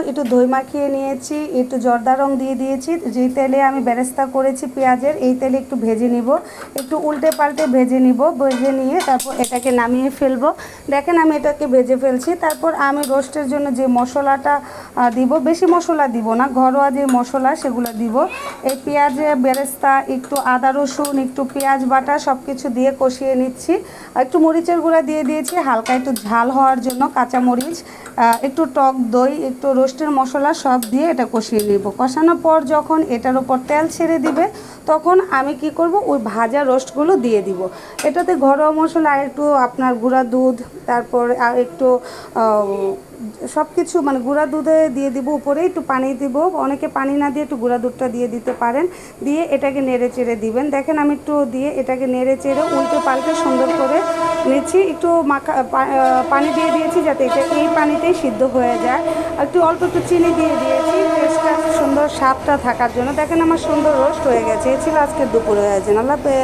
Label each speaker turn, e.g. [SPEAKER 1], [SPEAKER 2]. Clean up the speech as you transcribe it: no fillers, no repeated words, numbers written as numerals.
[SPEAKER 1] একটু দই মাখিয়ে নিয়েছি, একটু জর্দা রং দিয়ে দিয়েছি। যে তেলে আমি বেরেস্তা করেছি পেঁয়াজের, এই তেলে একটু ভেজে নিব, একটু উল্টে পাল্টে ভেজে নিব। ভেজে নিয়ে তারপর এটাকে নামিয়ে ফেলবো। দেখেন আমি এটাকে ভেজে ফেলছি। তারপর আমি রোস্টের জন্য যে মশলাটা দিব, বেশি মশলা দিব না, ঘরোয়া যে মশলা সেগুলো দিব। এই পেঁয়াজে বেরেস্তা, একটু আদা রসুন, একটু পেঁয়াজ বাটা সব কিছু দিয়ে কষিয়ে নিচ্ছি। একটু মরিচের গুঁড়া দিয়ে দিয়েছি হালকা একটু ঝাল হওয়ার জন্য, কাঁচা মরিচ, একটু টক দই, একটু রোস্টের মশলা সব দিয়ে এটা কষিয়ে নেব। কষানোর পর যখন এটার উপর তেল ছেড়ে দিবে তখন আমি কি করব, ওই ভাজা রোস্টগুলো দিয়ে দিব। এটাতে ঘরোয়া মশলা আর একটু আপনার গুঁড়া দুধ, তারপর আর একটু সব কিছু মানে গুঁড়া দুধে দিয়ে দিব, উপরে একটু পানি দিব। অনেকে পানি না দিয়ে একটু গুঁড়া দুধটা দিয়ে দিতে পারেন। দিয়ে এটাকে নেড়ে চেড়ে দিবেন। দেখেন আমি একটু দিয়ে এটাকে নেড়ে চেড়ে উল্টে পাল্টে সুন্দর করে নিচ্ছি। একটু পানি দিয়ে দিয়েছি যাতে এটা এই পানিতেই সিদ্ধ হয়ে যায়। একটু অল্প একটু চিনি দিয়ে দিয়েছি টেস্টটা সুন্দর স্বাদটা থাকার জন্য। দেখেন আমার সুন্দর রোস্ট হয়ে গেছে। এ ছিল আজকের দুপুরের আয়োজন। আল্লাহ হাফেজ।